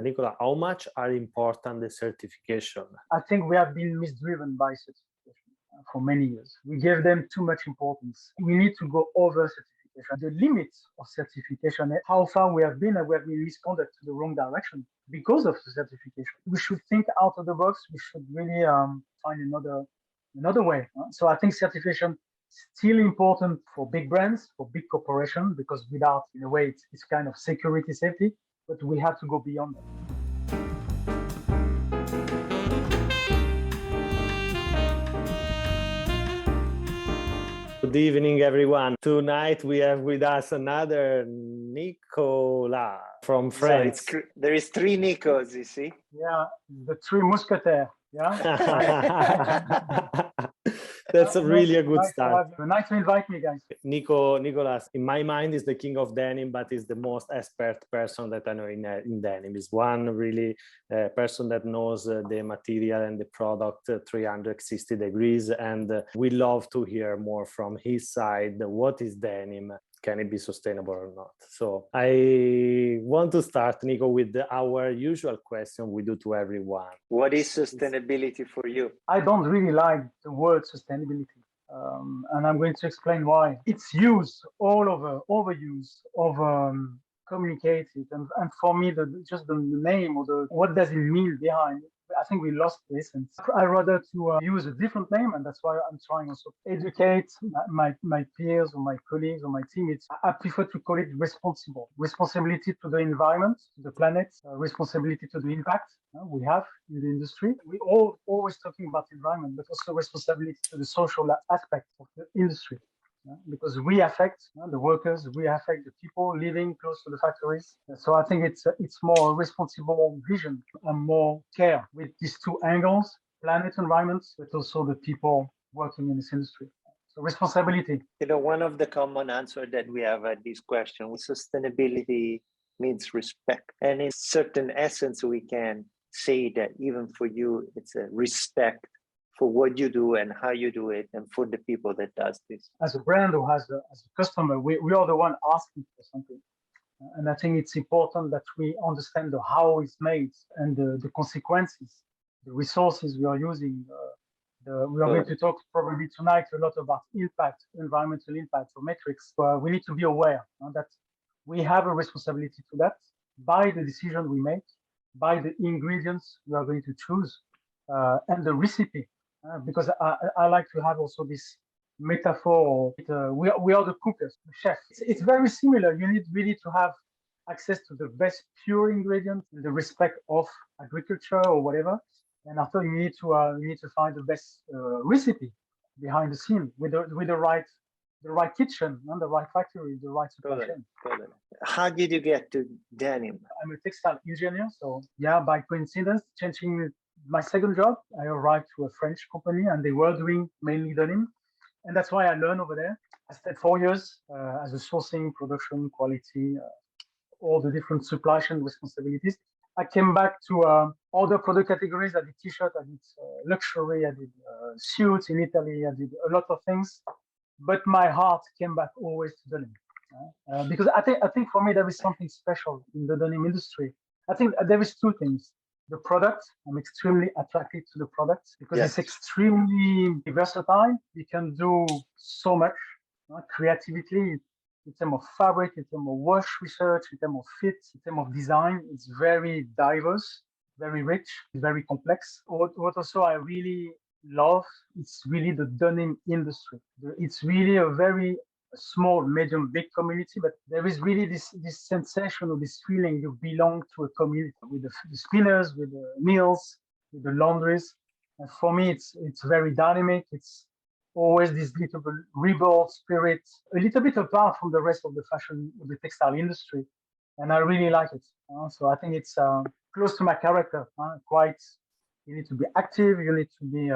Nicola, how much are important the certification? I think we have been misdriven by certification for many years. We gave them too much importance. We need to go over certification. The limits of certification, how far we have been misconduct to the wrong direction because of the certification. We should think out of the box. We should really find another way. So I think certification is still important for big brands, for big corporations, because without, in a way, it's kind of security, safety, but we have to go beyond that. Good evening, everyone. Tonight we have with us another Nicolas from France. So there is 3 Nicos, you see? Yeah, the 3 musketeers. Yeah. That's really a good start. Nice to invite me, guys. Nicolas, in my mind, is the king of denim, but is the most expert person that I know in denim. Is one really person that knows the material and the product 360 degrees. And we love to hear more from his side. What is denim? Can it be sustainable or not? So I want to start, Nico, with our usual question we do to everyone. What is sustainability for you? I don't really like the word sustainability. And I'm going to explain why. It's used all over, overused, communicated. And for me, just the name or what does it mean behind it, I think we lost the essence. I rather to use a different name, and that's why I'm trying also to educate my peers or my colleagues or my teammates. I prefer to call it responsibility to the environment, to the planet, responsibility to the impact we have in the industry. We all always talking about environment, but also responsibility to the social aspect of the industry. Because we affect the workers, we affect the people living close to the factories. So I think it's more responsible vision and more care with these 2 angles, planet, environment, but also the people working in this industry. So responsibility. You know, one of the common answers that we have at this question, sustainability means respect. And in certain essence, we can say that even for you, it's a respect for what you do and how you do it, and for the people that does this. As a brand or as a customer, we are the one asking for something. And I think it's important that we understand the how it's made and the consequences, the resources we are using. We are going to talk probably tonight a lot about impact, environmental impact or metrics. We need to be aware that we have a responsibility to that by the decision we make, by the ingredients we are going to choose, and the recipe. Because I like to have also this metaphor. We are the cookers, the chef. It's very similar. You need really to have access to the best pure ingredient, the respect of agriculture or whatever. And after you need to find the best recipe behind the scene with the right kitchen, and the right factory, the right supply chain. How did you get to denim? I'm a textile engineer, so yeah, by coincidence, changing my second job, I arrived to a French company and they were doing mainly denim. And that's why I learned over there. I stayed 4 years as a sourcing, production, quality, all the different supply chain responsibilities. I came back to other product categories. I did t-shirt, I did luxury, I did suits in Italy, I did a lot of things. But my heart came back always to denim. Because I think for me, there is something special in the denim industry. I think there is 2 things. The product, I'm extremely attracted to the product because it's extremely versatile. You can do so much creatively in terms of fabric, in terms of wash research, in terms of fit, in terms of design. It's very diverse, very rich, very complex. What also I really love, it's really the denim industry. It's really a very small, medium, big community, but there is really this sensation or this feeling you belong to a community with the spinners, with the mills, with the laundries. And for me, it's very dynamic. It's always this little rebel spirit, a little bit apart from the rest of the fashion, of the textile industry. And I really like it. So I think it's close to my character. You need to be active. You need to be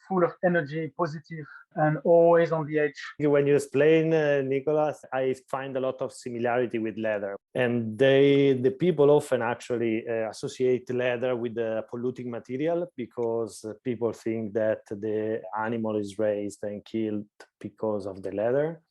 full of energy, positive, and always on the edge. When you explain, Nicolas, I find a lot of similarity with leather. And the people often actually associate leather with the polluting material because people think that the animal is raised and killed because of the leather.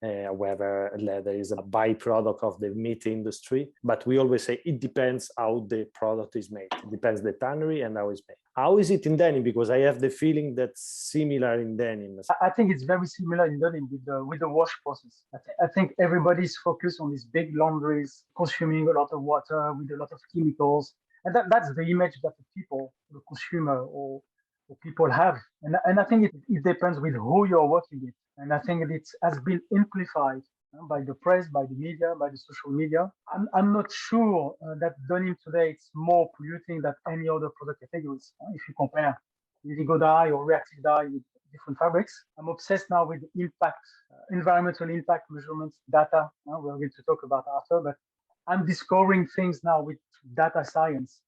whether leather is a byproduct of the meat industry. But we always say it depends how the product is made. It depends the tannery and how it's made. How is it in denim? Because I have the feeling that's similar in denim. I think it's very similar in denim with the wash process. I think everybody's focused on these big laundries, consuming a lot of water with a lot of chemicals. And that's the image that the people, the consumer or people have. And I think it depends with who you're working with. And I think it has been amplified by the press, by the media, by the social media. I'm not sure that denim today is more polluting than any other product categories. If you compare indigo dye or reactive dye with different fabrics. I'm obsessed now with the impact, environmental impact measurements, data. We're going to talk about after, but I'm discovering things now with data science,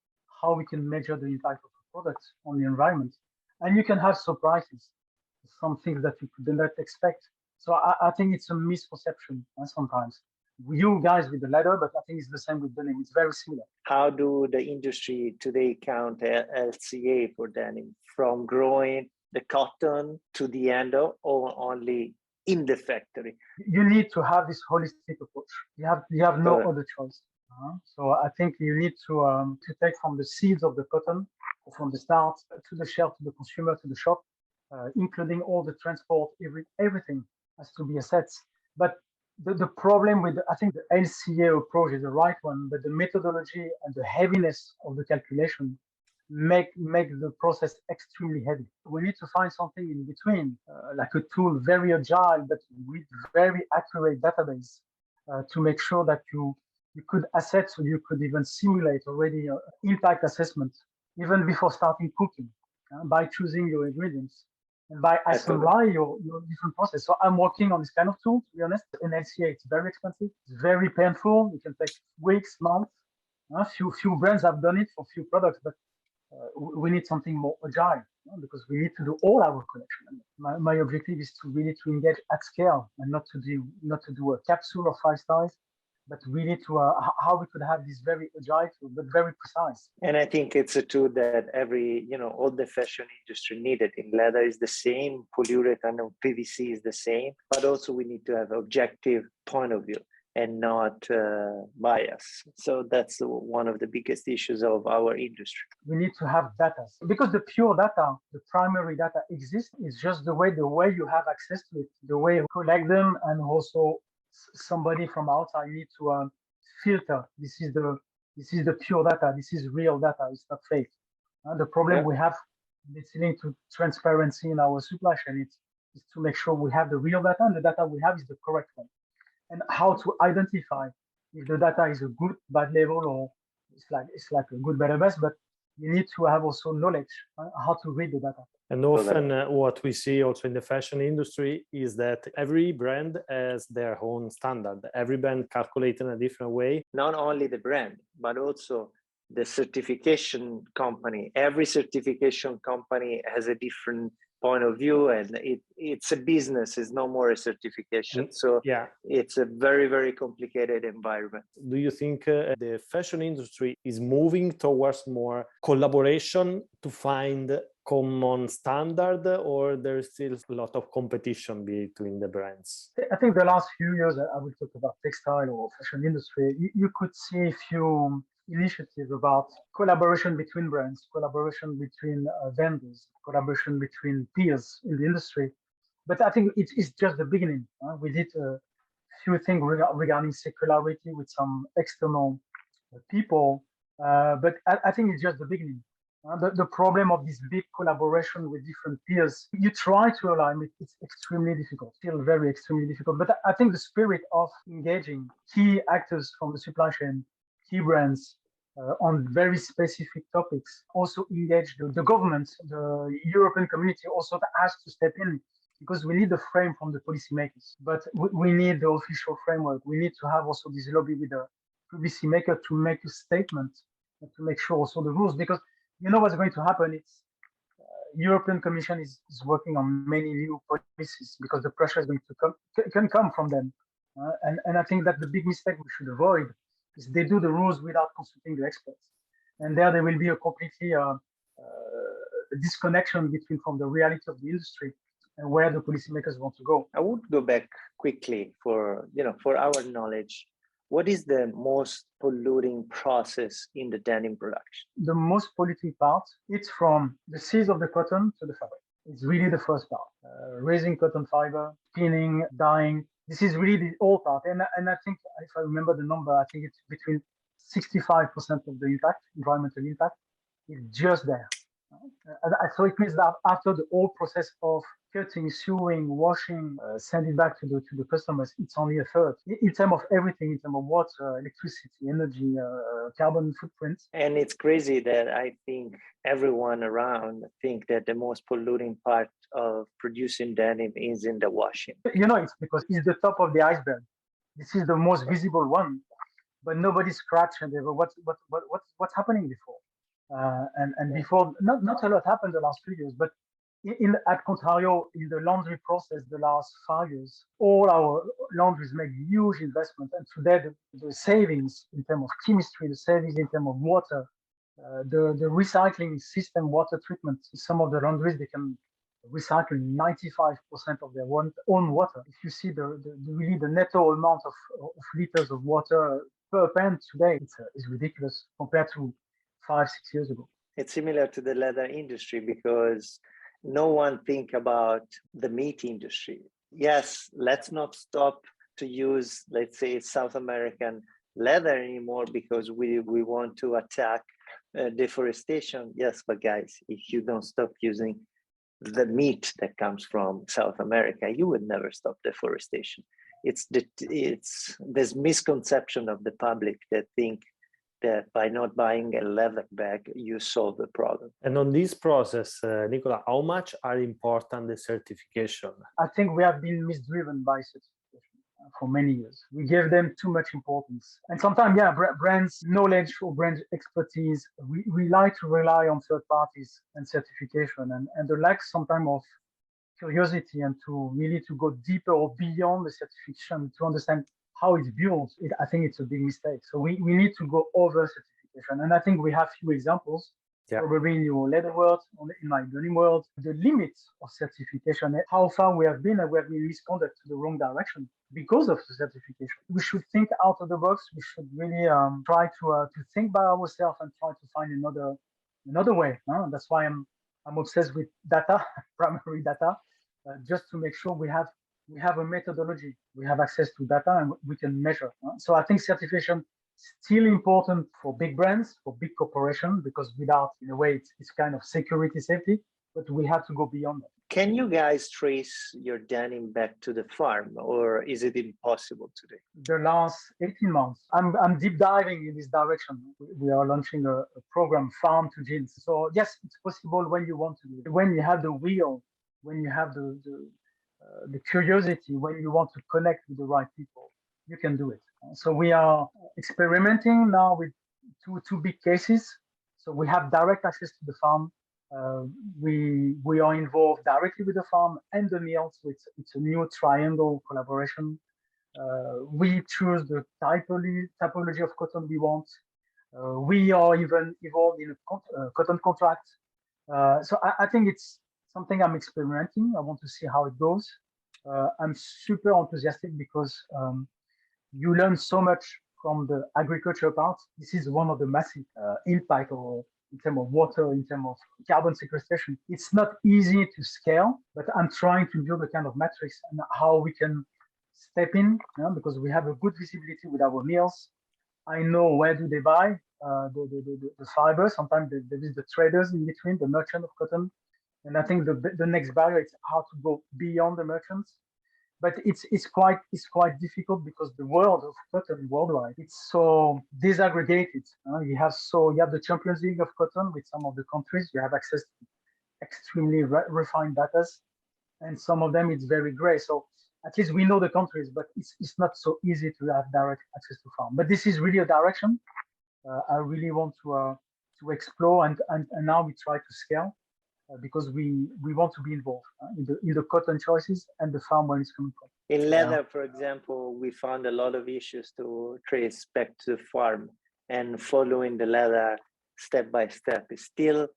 how we can measure the impact of the product on the environment. And you can have surprises, some things that you could not expect. So I think it's a misconception sometimes. You guys with the leather, but I think it's the same with denim. It's very similar. How do the industry today count LCA for denim? From growing the cotton to the end or only in the factory? You need to have this holistic approach. You have no other choice. So I think you need to take from the seeds of the cotton, from the start to the shelf, to the consumer, to the shop, including all the transport, everything has to be assessed. But the problem with, I think the LCA approach is the right one, but the methodology and the heaviness of the calculation make the process extremely heavy. We need to find something in between, like a tool, very agile, but with very accurate database to make sure that you could assess, or you could even simulate already impact assessment, even before starting cooking, by choosing your ingredients and by assembly your different process. So I'm working on this kind of tool, to be honest. In LCA, it's very expensive, it's very painful. It can take weeks, months. Few brands have done it for few products, but we need something more agile, because we need to do all our collection. My objective is to really to engage at scale and not to do a capsule of 5 stars, but really to how we could have this very agile tool, but very precise. And I think it's a tool that all the fashion industry needed. In leather is the same, polyurethane and PVC is the same, but also we need to have objective point of view and not bias. So that's one of the biggest issues of our industry. We need to have data, because the pure data, the primary data exists. It's just the way you have access to it, the way you collect them, and also somebody from outside need to filter. This is the pure data. This is real data. It's not fake. The problem we have listening to transparency in our supply chain is to make sure we have the real data, and the data we have is the correct one. And how to identify if the data is a good, bad level, or it's like a good, better, best, but you need to have also knowledge how to read the data. And often what we see also in the fashion industry is that every brand has their own standard. Every brand calculates in a different way. Not only the brand, but also the certification company. Every certification company has a different point of view, and it's a business, it's no more a certification. So it's a very, very complicated environment. Do you think the fashion industry is moving towards more collaboration to find common standard, or there's still a lot of competition between the brands? I think the last few years, I will talk about textile or fashion industry, you could see a few initiatives about collaboration between brands, collaboration between vendors, collaboration between peers in the industry. But I think it's just the beginning. We did a few things regarding circularity with some external people, but I think it's just the beginning. The problem of this big collaboration with different peers, you try to align it, it's extremely difficult, still very extremely difficult. But I think the spirit of engaging key actors from the supply chain, key brands on very specific topics, also engage the government, the European community also has to step in, because we need the frame from the policymakers. But we need the official framework. We need to have also this lobby with the policymaker to make a statement and to make sure also the rules, because you know what's going to happen. It's European Commission is working on many new policies because the pressure is going to can come from them. And I think that the big mistake we should avoid is they do the rules without consulting the experts. And there will be a completely disconnection from the reality of the industry and where the policymakers want to go. I would go back quickly for our knowledge. What is the most polluting process in the denim production? The most polluting part, it's from the seeds of the cotton to the fabric. It's really the first part. Raising cotton fiber, spinning, dyeing. This is really the old part. And I think, if I remember the number, I think it's between 65% of the impact, environmental impact, is just there. So it means that after the whole process of cutting, sewing, washing, sending back to the customers, it's only a third. In terms of everything, in terms of water, electricity, energy, carbon footprint. And it's crazy that I think everyone around think that the most polluting part of producing denim is in the washing. It's because it's the top of the iceberg. This is the most visible one, but nobody scratched and they go, what's happening before? And before, not a lot happened the last 2 years, but at contrario, in the laundry process, the last 5 years, all our laundries make huge investment. And today, the savings in terms of chemistry, the savings in terms of water, the recycling system, water treatment, some of the laundries, they can recycle 95% of their own water. If you see really the netto amount of liters of water per pen today, it's ridiculous compared to 5-6 years ago. It's similar to the leather industry because no one think about the meat industry. Yes, let's not stop to use, let's say, South American leather anymore because we want to attack deforestation. Yes, but guys, if you don't stop using the meat that comes from South America, you would never stop deforestation. It's this misconception of the public that think that by not buying a leather bag, you solve the problem. And on this process, Nicola, how much are important the certification? I think we have been misdriven by certification for many years. We gave them too much importance. And sometimes, brands knowledge or brand expertise, we like to rely on third parties and certification and the lack sometimes of curiosity and to really to go deeper or beyond the certification to understand how it's built. I think it's a big mistake. So we need to go over certification. And I think we have few examples, probably in your leather world, in my denim world, the limits of certification, how far we have been and we have been misconduct to the wrong direction because of the certification. We should think out of the box. We should really try to think by ourselves and try to find another way. That's why I'm obsessed with data, primary data, just to make sure we have a methodology, we have access to data and we can measure. So I think certification is still important for big brands, for big corporations, because without, in a way, it's kind of security, safety, but we have to go beyond that. Can you guys trace your denim back to the farm or is it impossible today? The last 18 months, I'm deep diving in this direction. We are launching a program, Farm to Jeans. So yes, it's possible when you want to do it. When you have the will, when you have the curiosity, when you want to connect with the right people, you can do it. So we are experimenting now with two big cases. So we have direct access to the farm. We are involved directly with the farm and the mill. So it's a new triangle collaboration. We choose the typology of cotton we want. We are even involved in a cotton contract. So I think it's something I'm experimenting. I want to see how it goes. I'm super enthusiastic because you learn so much from the agriculture part. This is one of the massive impact in terms of water, in terms of carbon sequestration. It's not easy to scale, but I'm trying to build a kind of matrix and how we can step in, because we have a good visibility with our mills. I know where do they buy the fiber. Sometimes there is the traders in between, the merchant of cotton. And I think the next barrier is how to go beyond the merchants. But it's quite difficult because the world of cotton worldwide, it's so disaggregated. You have the Champions League of cotton with some of the countries. You have access to extremely refined data, and some of them it's very gray. So at least we know the countries, but it's not so easy to have direct access to farm. But this is really a direction I really want to explore, and now we try to scale. Because we want to be involved in the cotton choices and the farm where it's coming from. In leather, for example, we found a lot of issues to trace back to the farm, and following the leather step by step is still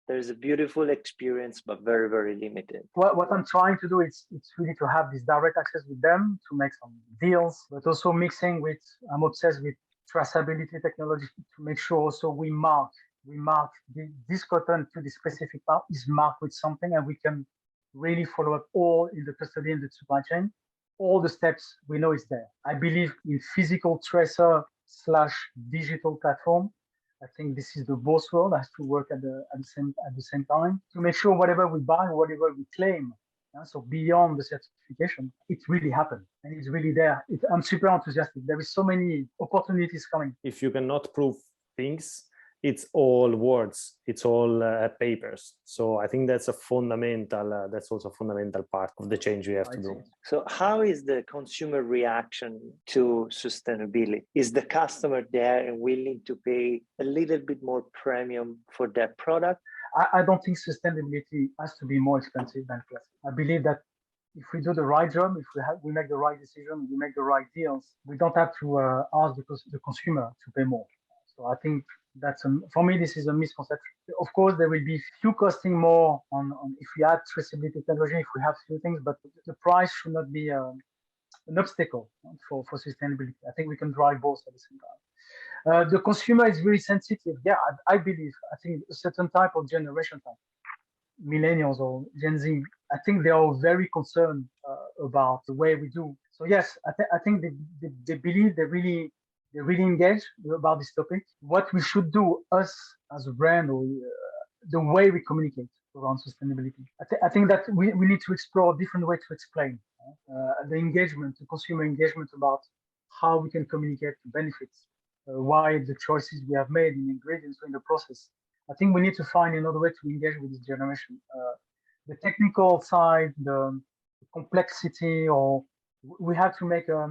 there's a beautiful experience, but very, very limited. What I'm trying to do is it's really to have this direct access with them to make some deals, but also mixing with, I'm obsessed with traceability technology to make sure also we mark this cotton to the specific part is marked with something, and we can really follow up all in the custody and the supply chain. All the steps we know is there. I believe in physical tracer / digital platform. I think this is the both world has to work at the same time to make sure whatever we buy, whatever we claim, so beyond the certification, it really happened and it's really there. I'm super enthusiastic. There is so many opportunities coming. If you cannot prove things, it's all words, it's all papers. So I think that's that's also a fundamental part of the change we have to do. So how is the consumer reaction to sustainability? Is the customer there and willing to pay a little bit more premium for that product? I don't think sustainability has to be more expensive than plastic. I believe that if we do the right job, if we make the right decision, we make the right deals, we don't have to ask the consumer to pay more. So I think that's for me, this is a misconception. Of course, there will be few costing more on if we add traceability technology, if we have few things, but the price should not be an obstacle for sustainability. I think we can drive both at the same time. The consumer is very sensitive. Yeah, I believe. I think a certain type of generation, millennials or Gen Z, I think they are very concerned about the way we do. So yes, I think they believe they really engaged about this topic. What we should do, us as a brand, or the way we communicate around sustainability. I think that we need to explore a different way to explain the engagement, the consumer engagement about how we can communicate the benefits, why the choices we have made in ingredients or in the process. I think we need to find another way to engage with this generation. The technical side, the complexity, or we have to make a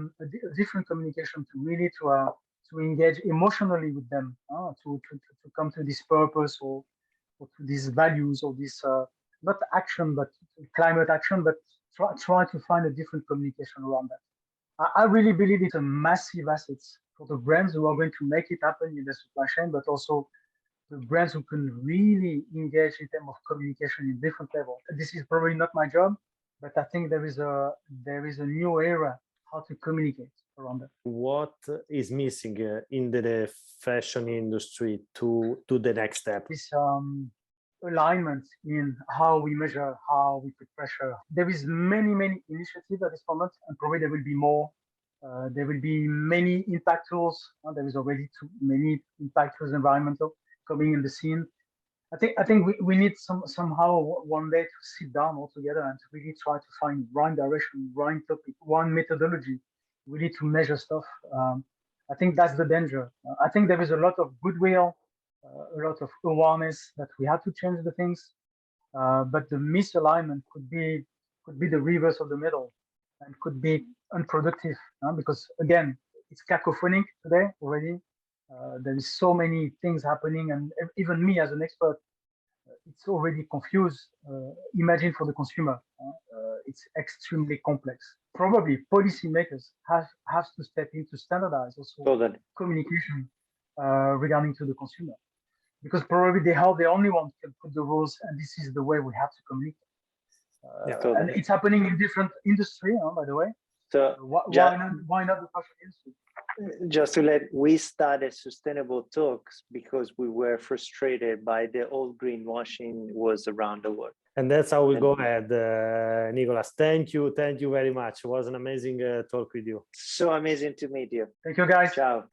different communication to really to engage emotionally with them, to come to this purpose or to these values or this not action but climate action, but try to find a different communication around that. I really believe it's a massive asset for the brands who are going to make it happen in the supply chain, but also the brands who can really engage in terms of communication in different levels. This is probably not my job, but I think there is a new era how to communicate around that. What is missing in the fashion industry to the next step? This alignment in how we measure, how we put pressure. There is many initiatives at this moment, and probably there will be more. There will be many impact tools. There is already many impact tools, environmental, coming in the scene. I think we need somehow one day to sit down all together and to really try to find one direction, one topic, one methodology, really to measure stuff. I think that's the danger. I think there is a lot of goodwill, a lot of awareness that we have to change the things, but the misalignment could be the reverse of the medal and could be unproductive, because again, it's cacophonic today already. There is so many things happening, and even me as an expert, it's already confused. Imagine for the consumer, it's extremely complex. Probably policymakers have to step in to standardize also communication regarding to the consumer, because probably they are the only one who can put the rules, and this is the way we have to communicate. And it's happening in different industry, by the way. So why not the fashion industry? Just we started Sustainable Talks because we were frustrated by the old greenwashing was around the world. And that's how we go ahead. Nicolas, thank you very much. It was an amazing talk with you. So amazing to meet you. Thank you, guys. Ciao.